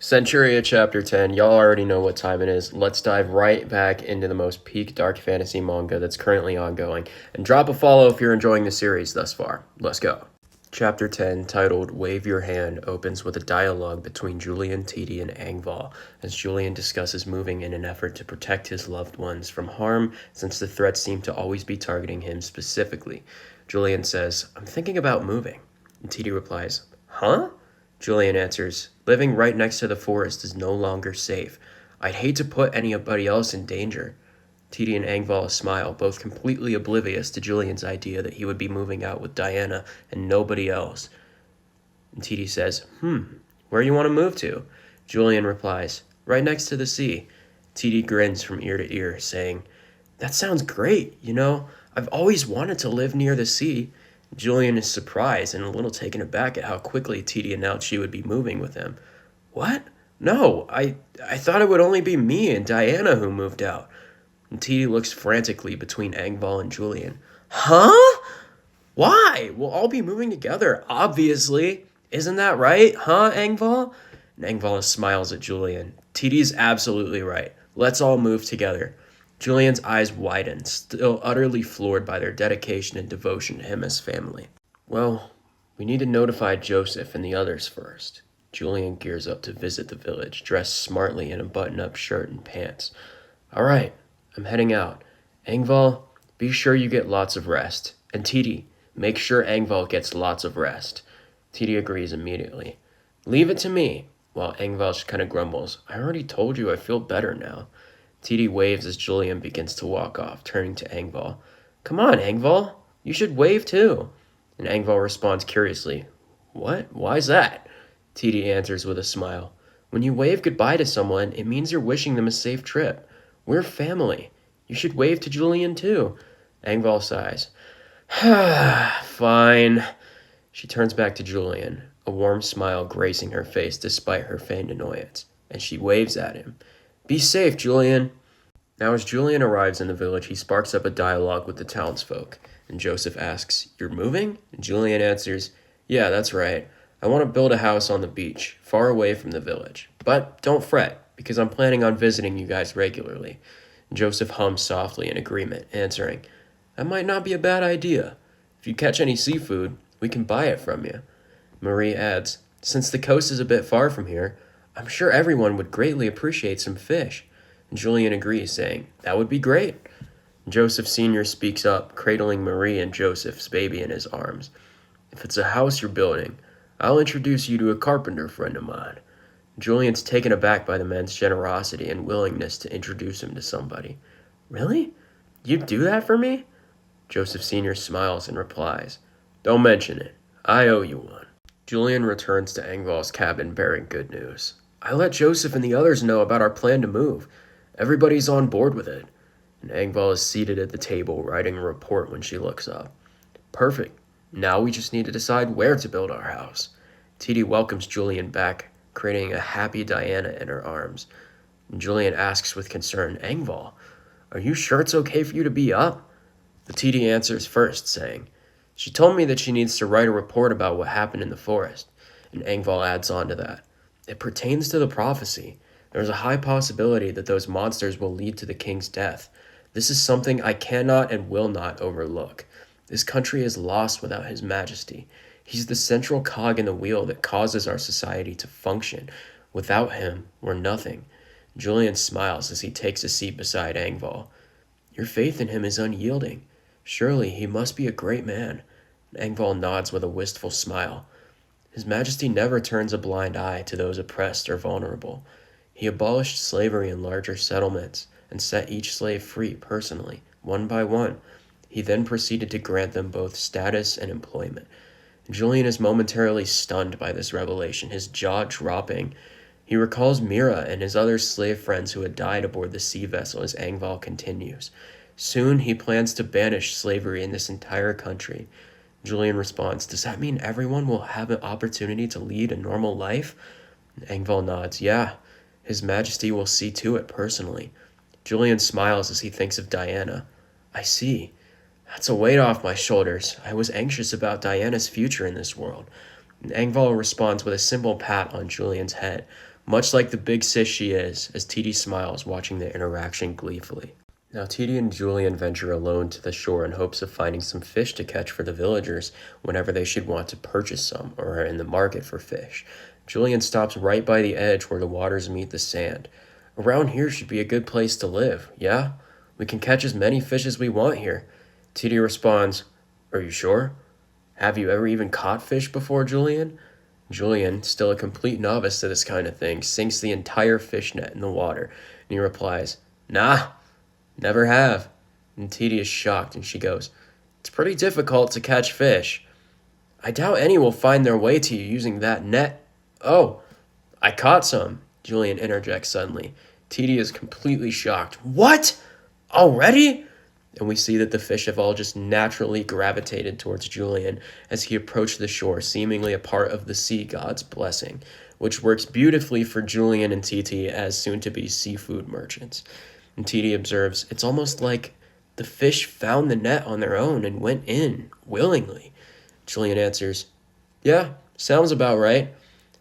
Centuria Chapter 10. Y'all already know what time it is. Let's dive right back into the most peak dark fantasy manga that's currently ongoing. And drop a follow if you're enjoying the series thus far. Let's go. Chapter 10, titled Wave Your Hand, opens with a dialogue between Julian, Titi, and Angval, as Julian discusses moving in an effort to protect his loved ones from harm, since the threats seem to always be targeting him specifically. Julian says, "I'm thinking about moving." And Titi replies, "Huh?" Julian answers, "Living right next to the forest is no longer safe. I'd hate to put anybody else in danger." Titi and Angval smile, both completely oblivious to Julian's idea that he would be moving out with Diana and nobody else. And Titi says, "Where you want to move to?" Julian replies, "Right next to the sea." Titi grins from ear to ear, saying, "That sounds great, I've always wanted to live near the sea." Julian is surprised and a little taken aback at how quickly Titi announced she would be moving with him. "What? No, I thought it would only be me and Diana who moved out." And Titi looks frantically between Angval and Julian. "Huh? Why? We'll all be moving together, obviously. Isn't that right, huh, Angval?" And Angval smiles at Julian. "Titi's absolutely right. Let's all move together." Julian's eyes widen, still utterly floored by their dedication and devotion to him as family. "Well, we need to notify Joseph and the others first." Julian gears up to visit the village, dressed smartly in a button-up shirt and pants. "All right, I'm heading out. Angval, be sure you get lots of rest. And Titi, make sure Angval gets lots of rest." Titi agrees immediately. "Leave it to me." While Angval kind of grumbles, "I already told you I feel better now." Titi waves as Julian begins to walk off, turning to Angval. "Come on, Angval. You should wave too." And Angval responds curiously, "What? Why's that?" Titi answers with a smile. "When you wave goodbye to someone, it means you're wishing them a safe trip. We're family. You should wave to Julian too." Angval sighs. "Fine." She turns back to Julian, a warm smile gracing her face despite her feigned annoyance, and she waves at him. "Be safe, Julian." Now, as Julian arrives in the village, he sparks up a dialogue with the townsfolk, and Joseph asks, "You're moving?" And Julian answers, "Yeah, that's right. I want to build a house on the beach, far away from the village. But don't fret, because I'm planning on visiting you guys regularly." And Joseph hums softly in agreement, answering, "That might not be a bad idea. If you catch any seafood, we can buy it from you." Marie adds, "Since the coast is a bit far from here, I'm sure everyone would greatly appreciate some fish." And Julian agrees, saying, "That would be great." Joseph Sr. speaks up, cradling Marie and Joseph's baby in his arms. "If it's a house you're building, I'll introduce you to a carpenter friend of mine." Julian's taken aback by the man's generosity and willingness to introduce him to somebody. "Really? You'd do that for me?" Joseph Sr. smiles and replies, "Don't mention it. I owe you one." Julian returns to Angval's cabin bearing good news. "I let Joseph and the others know about our plan to move. Everybody's on board with it." And Angval is seated at the table writing a report when she looks up. "Perfect. Now we just need to decide where to build our house." Titi welcomes Julian back, creating a happy Diana in her arms. And Julian asks with concern, "Angval, are you sure it's okay for you to be up?" But Titi answers first, saying, "She told me that she needs to write a report about what happened in the forest." And Angval adds on to that, "It pertains to the prophecy. There's a high possibility that those monsters will lead to the king's death. This is something I cannot and will not overlook. This country is lost without his majesty. He's the central cog in the wheel that causes our society to function. Without him, we're nothing." Julian smiles as he takes a seat beside Angval. "Your faith in him is unyielding. Surely he must be a great man." Angval nods with a wistful smile. "His Majesty never turns a blind eye to those oppressed or vulnerable. He abolished slavery in larger settlements and set each slave free personally, one by one. He then proceeded to grant them both status and employment." Julian is momentarily stunned by this revelation, his jaw dropping. He recalls Mira and his other slave friends who had died aboard the sea vessel as Angval continues. Soon he plans to banish slavery in this entire country. Julian responds, "Does that mean everyone will have an opportunity to lead a normal life?" Angval nods, "Yeah, His Majesty will see to it personally." Julian smiles as he thinks of Diana. "I see. That's a weight off my shoulders. I was anxious about Diana's future in this world." And Angval responds with a simple pat on Julian's head, much like the big sis she is, as TD smiles, watching the interaction gleefully. Now, TD and Julian venture alone to the shore in hopes of finding some fish to catch for the villagers whenever they should want to purchase some or are in the market for fish. Julian stops right by the edge where the waters meet the sand. Around here should be a good place to live, yeah? We can catch as many fish as we want here. TD responds, Are you sure? Have you ever even caught fish before, Julian? Julian, still a complete novice to this kind of thing, sinks the entire fish net in the water, and he replies, Nah, never have. And TD is shocked, and she goes, It's pretty difficult to catch fish. I doubt any will find their way to you using that net. Oh, I caught some, Julian interjects suddenly. TD is completely shocked. What? Already? And we see that the fish have all just naturally gravitated towards Julian as he approached the shore, seemingly a part of the sea god's blessing, which works beautifully for Julian and TT as soon-to-be seafood merchants. And TT observes, it's almost like the fish found the net on their own and went in, willingly. Julian answers, Yeah, sounds about right.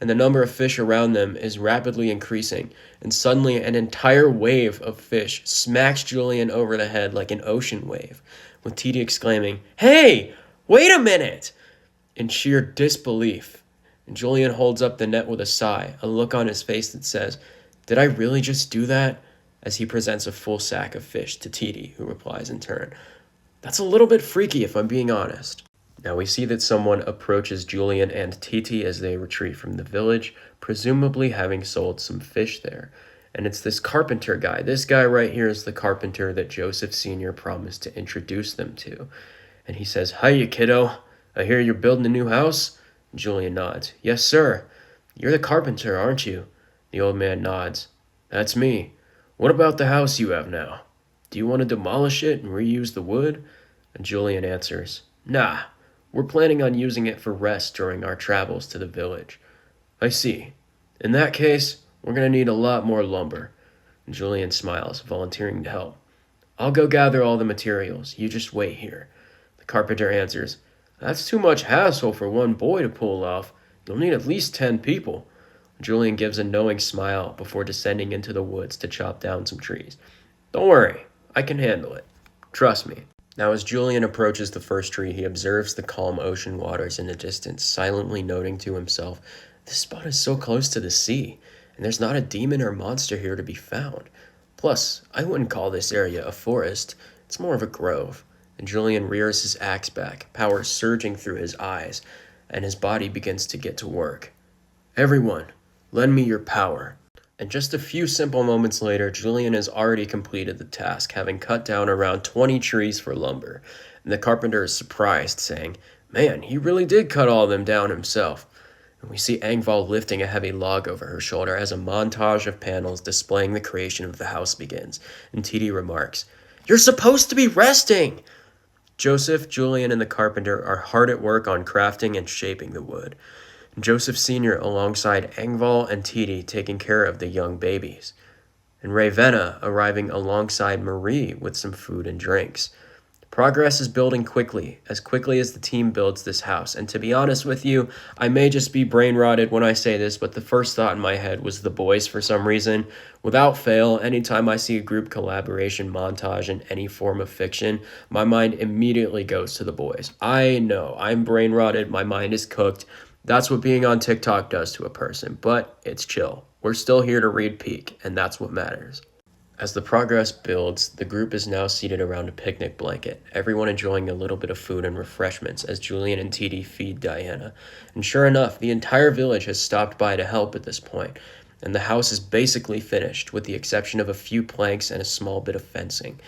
And the number of fish around them is rapidly increasing, and suddenly an entire wave of fish smacks Julian over the head like an ocean wave, with TD exclaiming, Hey, wait a minute! In sheer disbelief. And Julian holds up the net with a sigh, a look on his face that says, Did I really just do that? As he presents a full sack of fish to TD, who replies in turn, That's a little bit freaky if I'm being honest. Now we see that someone approaches Julian and TT as they retreat from the village, presumably having sold some fish there. And it's this carpenter guy. This guy right here is the carpenter that Joseph Sr. promised to introduce them to. And he says, Hiya, kiddo. I hear you're building a new house? Julian nods. Yes, sir. You're the carpenter, aren't you? The old man nods. That's me. What about the house you have now? Do you want to demolish it and reuse the wood? And Julian answers, Nah. We're planning on using it for rest during our travels to the village. I see. In that case, we're going to need a lot more lumber. And Julian smiles, volunteering to help. I'll go gather all the materials. You just wait here. The carpenter answers, That's too much hassle for one boy to pull off. You'll need at least 10 people. Julian gives a knowing smile before descending into the woods to chop down some trees. Don't worry. I can handle it. Trust me. Now, as Julian approaches the first tree, he observes the calm ocean waters in the distance, silently noting to himself, This spot is so close to the sea, and there's not a demon or monster here to be found. Plus, I wouldn't call this area a forest. It's more of a grove. And Julian rears his axe back, power surging through his eyes, and his body begins to get to work. Everyone, lend me your power. And just a few simple moments later, Julian has already completed the task, having cut down around 20 trees for lumber. And the carpenter is surprised, saying, Man, he really did cut all of them down himself. And we see Engvall lifting a heavy log over her shoulder as a montage of panels displaying the creation of the house begins. And TD remarks, You're supposed to be resting! Joseph, Julian, and the carpenter are hard at work on crafting and shaping the wood. Joseph Sr. alongside Engvall and TD taking care of the young babies, and Ravenna arriving alongside Marie with some food and drinks. Progress is building quickly as the team builds this house, and to be honest with you, I may just be brain-rotted when I say this, but the first thought in my head was the boys for some reason. Without fail, anytime I see a group collaboration montage in any form of fiction, my mind immediately goes to the boys. I know, I'm brain-rotted, my mind is cooked. That's what being on TikTok does to a person, but it's chill. We're still here to read peak, and that's what matters. As the progress builds, the group is now seated around a picnic blanket, everyone enjoying a little bit of food and refreshments as Julian and TD feed Diana. And sure enough, the entire village has stopped by to help at this point, and the house is basically finished, with the exception of a few planks and a small bit of fencing.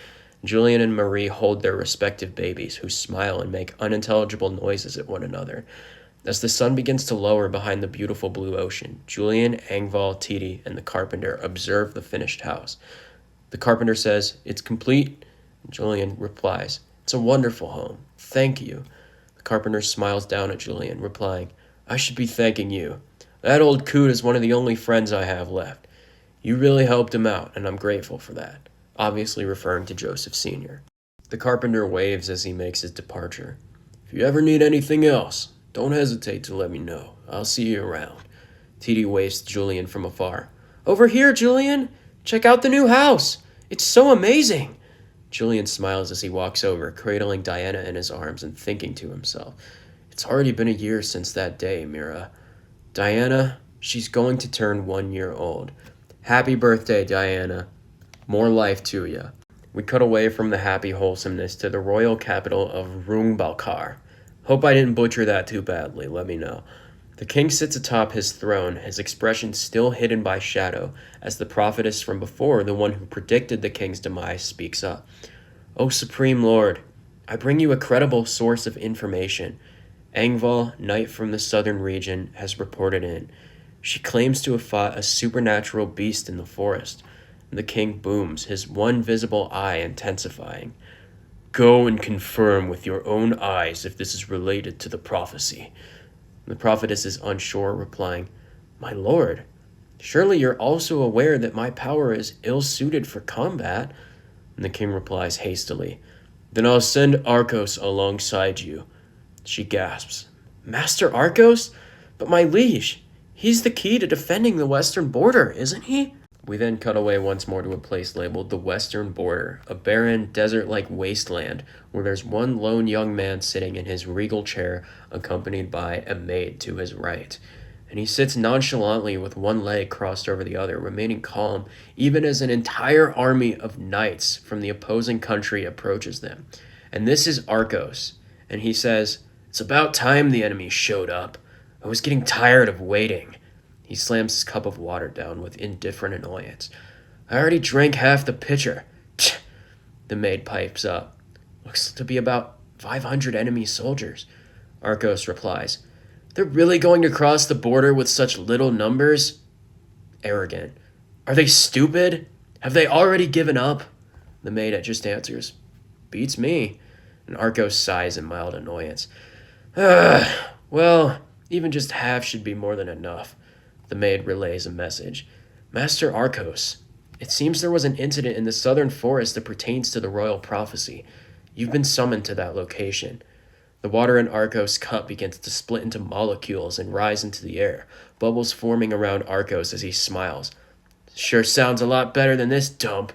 Julian and Marie hold their respective babies, who smile and make unintelligible noises at one another. As the sun begins to lower behind the beautiful blue ocean, Julian, Engvall, TD, and the carpenter observe the finished house. The carpenter says, It's complete. Julian replies, It's a wonderful home. Thank you. The carpenter smiles down at Julian, replying, I should be thanking you. That old coot is one of the only friends I have left. You really helped him out, and I'm grateful for that, obviously referring to Joseph Sr. The carpenter waves as he makes his departure. If you ever need anything else, don't hesitate to let me know. I'll see you around. TD waves to Julian from afar. Over here, Julian! Check out the new house! It's so amazing! Julian smiles as he walks over, cradling Diana in his arms and thinking to himself, "It's already been a year since that day, Mira. Diana, she's going to turn 1 year old. Happy birthday, Diana. More life to ya." We cut away from the happy wholesomeness to the royal capital of Rungbalkar. Hope I didn't butcher that too badly, let me know. The king sits atop his throne, his expression still hidden by shadow, as the prophetess from before, the one who predicted the king's demise, speaks up. "O Supreme Lord, I bring you a credible source of information. Angval, knight from the southern region, has reported in. She claims to have fought a supernatural beast in the forest." The king booms, his one visible eye intensifying. "Go and confirm with your own eyes if this is related to the prophecy." The prophetess is unsure, replying, "My lord, surely you're also aware that my power is ill-suited for combat." And the king replies hastily, "Then I'll send Arkos alongside you." She gasps, "Master Arkos? But my liege, he's the key to defending the western border, isn't he?" We then cut away once more to a place labeled the Western Border, a barren, desert-like wasteland where there's one lone young man sitting in his regal chair accompanied by a maid to his right. And he sits nonchalantly with one leg crossed over the other, remaining calm even as an entire army of knights from the opposing country approaches them. And this is Arkos, and he says, "It's about time the enemy showed up. I was getting tired of waiting." He slams his cup of water down with indifferent annoyance. "I already drank half the pitcher." Tch! The maid pipes up. "Looks to be about 500 enemy soldiers." Arkos replies, "They're really going to cross the border with such little numbers?" Arrogant. "Are they stupid? Have they already given up?" The maid just answers, "Beats me." And Arkos sighs in mild annoyance. Well, even just half should be more than enough." The maid relays a message. "Master Arkos, it seems there was an incident in the southern forest that pertains to the royal prophecy. You've been summoned to that location." The water in Arkos' cup begins to split into molecules and rise into the air, bubbles forming around Arkos as he smiles. "Sure sounds a lot better than this dump."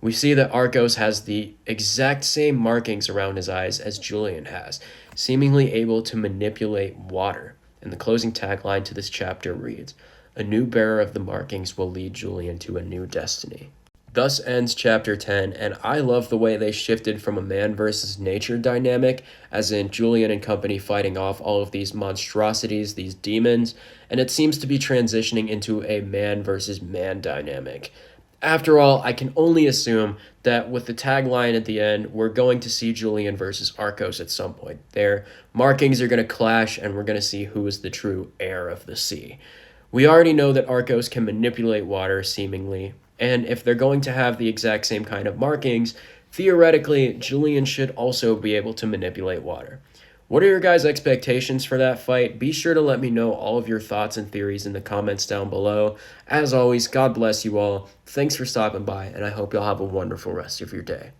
We see that Arkos has the exact same markings around his eyes as Julian has, seemingly able to manipulate water. And the closing tagline to this chapter reads, "A new bearer of the markings will lead Julian to a new destiny." Thus ends chapter 10, and I love the way they shifted from a man versus nature dynamic, as in Julian and company fighting off all of these monstrosities, these demons, and it seems to be transitioning into a man versus man dynamic. After all, I can only assume that with the tagline at the end, we're going to see Julian versus Arkos at some point. Their markings are going to clash, and we're going to see who is the true heir of the sea. We already know that Arkos can manipulate water, seemingly, and if they're going to have the exact same kind of markings, theoretically, Julian should also be able to manipulate water. What are your guys' expectations for that fight? Be sure to let me know all of your thoughts and theories in the comments down below. As always, God bless you all. Thanks for stopping by, and I hope y'all have a wonderful rest of your day.